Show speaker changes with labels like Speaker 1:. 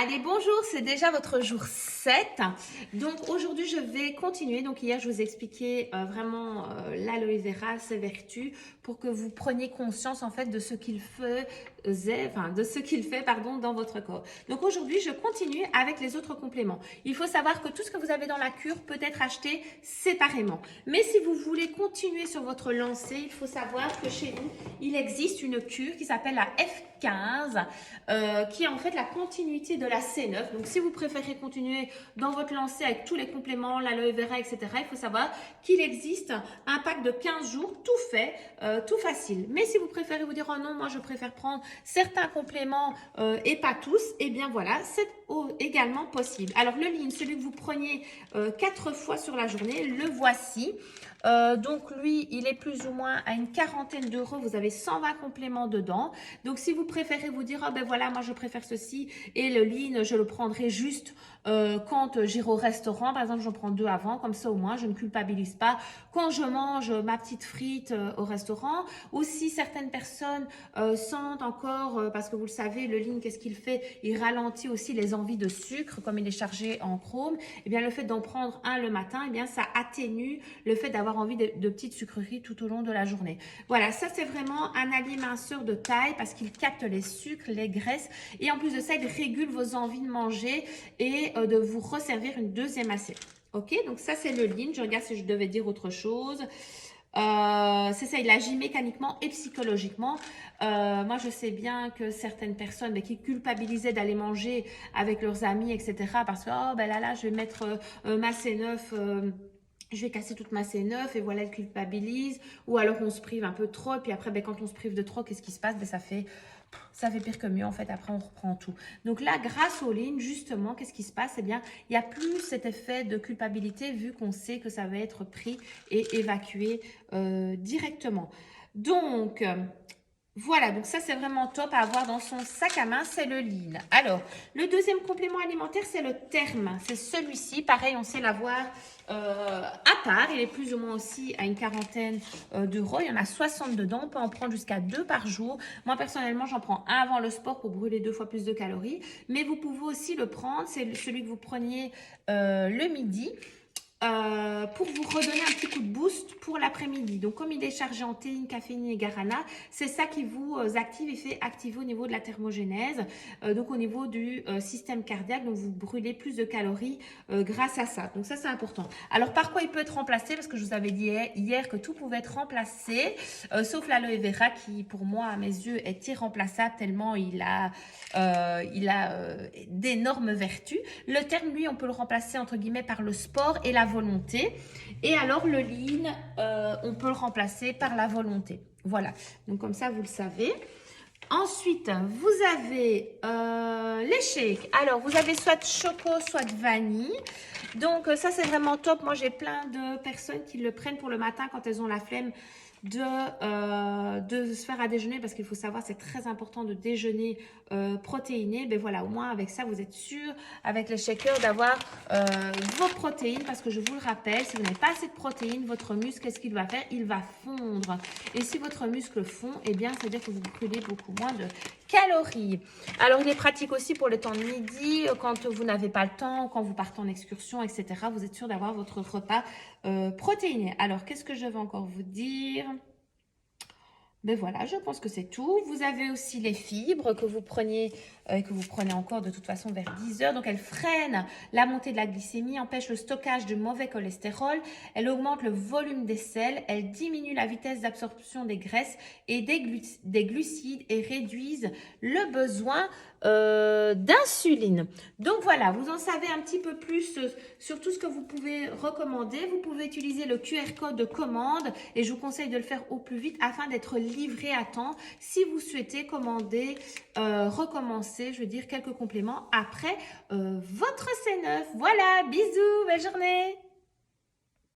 Speaker 1: Allez, bonjour, c'est déjà votre jour 7. Donc aujourd'hui, je vais continuer. Donc hier, je vous ai expliqué vraiment l'aloe vera, ses vertus, pour que vous preniez conscience en fait de ce qu'il faisait, pardon, dans votre corps. Donc aujourd'hui, je continue avec les autres compléments. Il faut savoir que tout ce que vous avez dans la cure peut être acheté séparément. Mais si vous voulez continuer sur votre lancée, il faut savoir que chez nous, il existe une cure qui s'appelle la F15, qui est en fait la continuité de la C9. Donc si vous préférez continuer dans votre lancée avec tous les compléments, l'aloe vera, etc., il faut savoir qu'il existe un pack de 15 jours tout fait, tout facile. Mais si vous préférez vous dire oh non, moi je préfère prendre certains compléments et pas tous, et bien voilà, c'est également possible. Alors le lean, celui que vous preniez 4 fois sur la journée, le voici. Donc lui, il est plus ou moins à une quarantaine d'euros. Vous avez 120 compléments dedans. Donc si vous préférez vous dire, oh ben voilà, moi je préfère ceci et le lean, je le prendrai juste quand j'irai au restaurant. Par exemple, j'en prends 2 avant, comme ça au moins je ne culpabilise pas quand je mange ma petite frite au restaurant. Aussi, certaines personnes sentent encore, parce que vous le savez, le lean, qu'est-ce qu'il fait? Il ralentit aussi les envies de sucre, comme il est chargé en chrome. Et bien le fait d'en prendre un le matin, et bien ça atténue le fait d'avoir envie de petites sucreries tout au long de la journée. Voilà, ça c'est vraiment un alimenteur de taille parce qu'il capte les sucres, les graisses et en plus de ça, il régule vos envies de manger et de vous resservir une deuxième assiette. Ok, donc ça c'est le lean. Je regarde si je devais dire autre chose. C'est ça, il agit mécaniquement et psychologiquement. Moi, je sais bien que certaines personnes qui culpabilisaient d'aller manger avec leurs amis, etc. Parce que, oh, ben là, je vais mettre ma C9... je vais casser toute ma C9 et voilà, elle culpabilise. Ou alors on se prive un peu trop. Et puis après, quand on se prive de trop, qu'est-ce qui se passe? Ça fait pire que mieux en fait. Après, on reprend tout. Donc là, grâce aux lignes, justement, qu'est-ce qui se passe? Eh bien, il n'y a plus cet effet de culpabilité vu qu'on sait que ça va être pris et évacué directement. Donc... voilà, donc ça c'est vraiment top à avoir dans son sac à main, c'est le lean. Alors, le deuxième complément alimentaire, c'est le terme. C'est celui-ci, pareil, on sait l'avoir à part. Il est plus ou moins aussi à une quarantaine d'euros. Il y en a 60 dedans, on peut en prendre jusqu'à 2 par jour. Moi, personnellement, j'en prends un avant le sport pour brûler 2 fois plus de calories. Mais vous pouvez aussi le prendre, c'est celui que vous preniez le midi. Pour vous redonner un petit coup de boost pour l'après-midi. Donc, comme il est chargé en théine, caféine et guarana, c'est ça qui vous active et fait activer au niveau de la thermogénèse, donc au niveau du système cardiaque. Donc, vous brûlez plus de calories grâce à ça. Donc, ça, c'est important. Alors, par quoi il peut être remplacé? Parce que je vous avais dit hier que tout pouvait être remplacé, sauf l'aloe vera qui, pour moi, à mes yeux, est irremplaçable tellement il a d'énormes vertus. Le terme, lui, on peut le remplacer entre guillemets par le sport et la volonté. Et alors le lean, on peut le remplacer par la volonté. Voilà, donc comme ça vous le savez. Ensuite, vous avez les shakes. Alors, vous avez soit choco, soit vanille. Donc, ça, c'est vraiment top. Moi, j'ai plein de personnes qui le prennent pour le matin quand elles ont la flemme de se faire à déjeuner parce qu'il faut savoir, c'est très important de déjeuner protéiné. Ben voilà, au moins avec ça, vous êtes sûr, avec les shakers, d'avoir vos protéines parce que je vous le rappelle, si vous n'avez pas assez de protéines, votre muscle, qu'est-ce qu'il va faire? Il va fondre. Et si votre muscle fond, eh bien, ça veut dire que vous brûlez beaucoup moins de calories. Alors, il est pratique aussi pour le temps de midi, quand vous n'avez pas le temps, quand vous partez en excursion, etc. Vous êtes sûr d'avoir votre repas protéiné. Alors, qu'est-ce que je vais encore vous dire? Ben voilà, je pense que c'est tout. Vous avez aussi les fibres que vous preniez et que vous prenez encore de toute façon vers 10 heures. Donc, elles freinent la montée de la glycémie, empêchent le stockage du mauvais cholestérol. Elles augmentent le volume des selles. Elles diminuent la vitesse d'absorption des graisses et des glucides et réduisent le besoin d'insuline. Donc, voilà, vous en savez un petit peu plus sur tout ce que vous pouvez recommander. Vous pouvez utiliser le QR code de commande et je vous conseille de le faire au plus vite afin d'être livré à temps si vous souhaitez commander, recommencer, je veux dire, quelques compléments après votre C9. Voilà, bisous, belle journée!